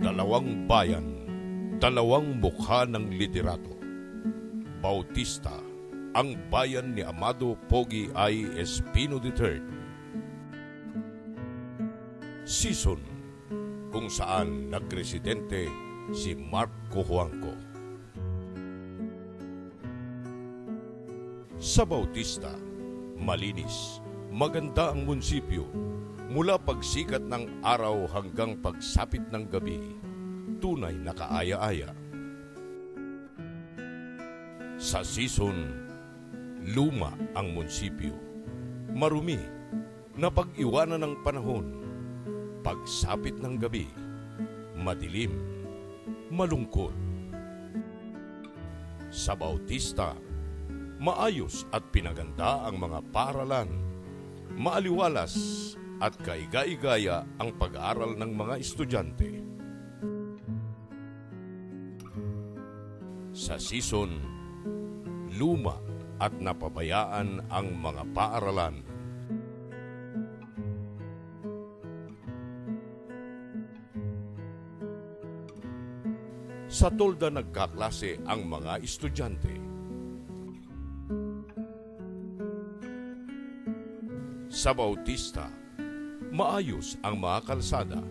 Dalawang bayan, dalawang mukha ng liderato. Bautista, ang bayan ni Amado Pogi I. Espino III. Season, kung saan nagresidente si Marco Juanco. Sa Bautista, malinis, maganda ang munisipyo mula pagsikat ng araw hanggang pagsapit ng gabi. Tunay na kaaya-aya. Sa Season, luma ang munisipyo. Marumi, napag-iwanan ng panahon. Pagsapit ng gabi, madilim, malungkot. Sa Bautista, maayos at pinaganda ang mga paaralan. Maaliwalas at kaigay-gaya ang pag-aaral ng mga estudyante. Sa Season, luma at napabayaan ang mga paaralan. Sa tolda nagkaklase ang mga estudyante. Sa Bautista, maayos ang mga kalsada.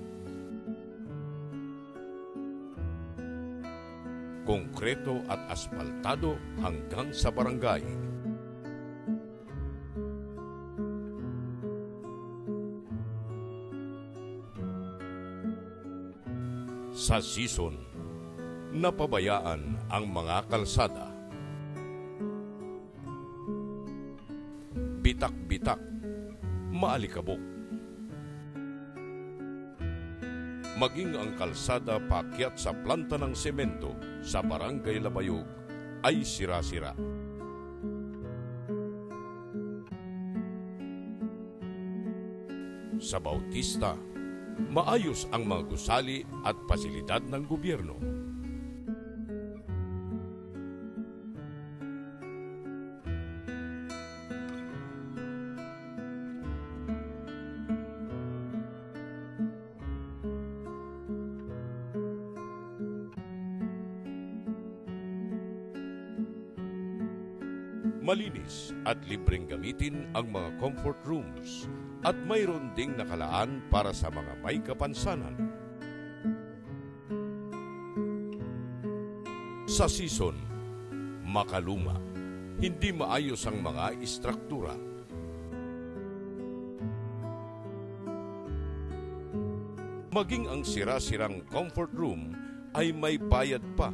Konkreto at asfaltado hanggang sa barangay. Sa Season, napabayaan ang mga kalsada. Bitak-bitak, maalikabok. Maging ang kalsada paakyat sa planta ng semento sa Barangay Labayog ay sira-sira. Sa Bautista, maayos ang mga gusali at pasilidad ng gobyerno. Malinis at libreng gamitin ang mga comfort rooms at mayroon ding nakalaan para sa mga may kapansanan. Sa Season, makaluma, hindi maayos ang mga istruktura. Maging ang sira-sirang comfort room ay may bayad pa,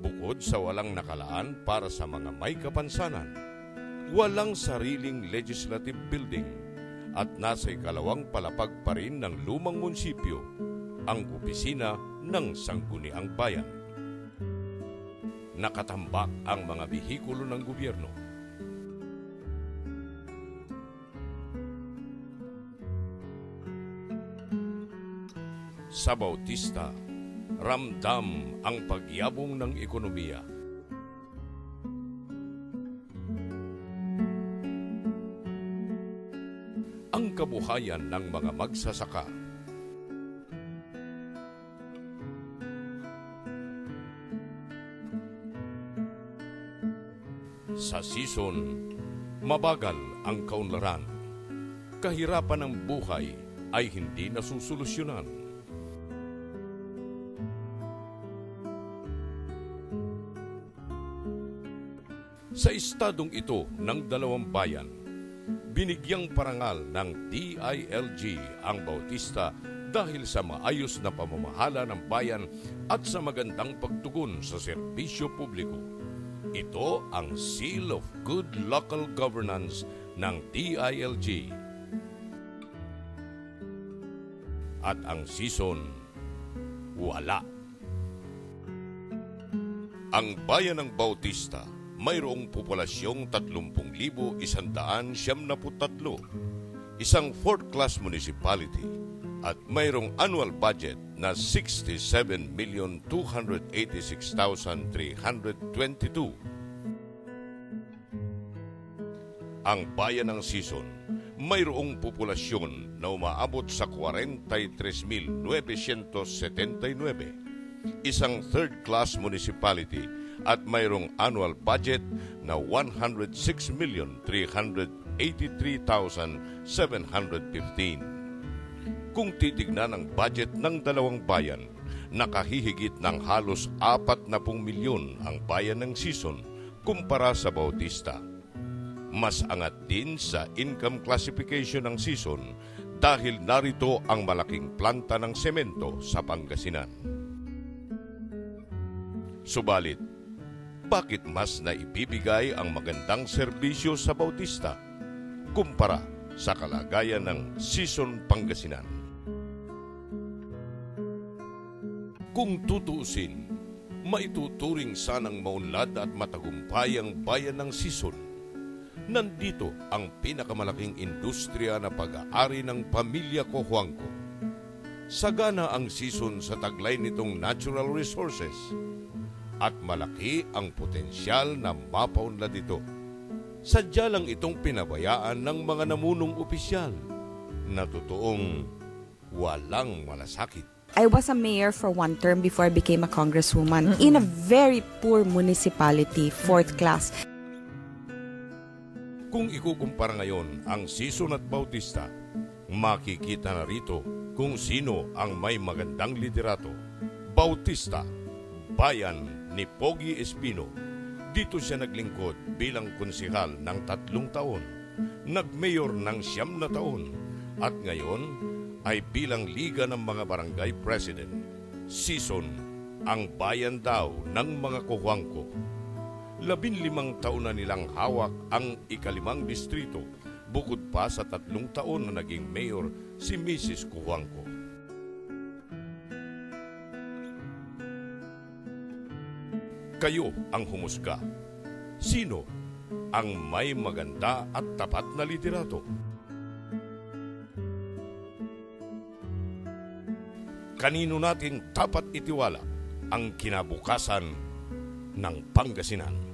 bukod sa walang nakalaan para sa mga may kapansanan. Walang sariling legislative building at nasa ikalawang palapag pa rin ng lumang munisipyo, ang opisina ng Sangguniang Bayan. Nakatambak ang mga bihikulo ng gobyerno. Sa Bautista, ramdam ang pagyabong ng ekonomiya. Ang kabuhayan ng mga magsasaka. Sa Season, mabagal ang kaunlaran. Kahirapan ng buhay ay hindi nasusolusyonan. Sa estadong ito ng dalawang bayan, binigyang parangal ng DILG ang Bautista dahil sa maayos na pamamahala ng bayan at sa magandang pagtugon sa serbisyo publiko. Ito ang Seal of Good Local Governance ng DILG. At ang Season, wala. Ang bayan ng Bautista, mayroong populasyong 30,173, isang fourth-class municipality, at mayroong annual budget na 67,286,322. Ang bayan ng Season, mayroong populasyon na umaabot sa 43,979 isang third-class municipality at mayroong annual budget na 106,383,715. Kung titignan ang budget ng dalawang bayan, nakahihigit ng halos 40 milyon ang bayan ng Sison kumpara sa Bautista. Mas angat din sa income classification ng Sison dahil narito ang malaking planta ng semento sa Pangasinan. Subalit, bakit mas naibibigay ang magandang serbisyo sa Bautista kumpara sa kalagayan ng Sison, Pangasinan? Kung tutuusin, maituturing sanang maunlad at matagumpay ang bayan ng Sison. Nandito ang pinakamalaking industriya na pag-aari ng pamilya Cojuangco. Sagana ang Sison sa taglay nitong natural resources at malaki ang potensyal na mapaunlad ito. Sadya lang itong pinabayaan ng mga namunong opisyal na totoong walang malasakit. I was a mayor for one term before I became a congresswoman in a very poor municipality, fourth class. Kung ikukumpara ngayon ang Sison at Bautista, makikita na rito kung sino ang may magandang liderato. Bautista, bayan ni Pogi Espino. Dito siya naglingkod bilang konsehal ng 3 taon, nagmayor ng 9 na taon, at ngayon ay bilang Liga ng mga Barangay President. Sison, ang bayan daw ng mga Cojuangco. 15 taon na nilang hawak ang ika-5 distrito, bukod pa sa 3 taon na naging mayor si Mrs. Cojuangco. Kayo ang humusga. Sino ang may maganda at tapat na liderato? Kanino natin dapat itiwala ang kinabukasan ng Pangasinan?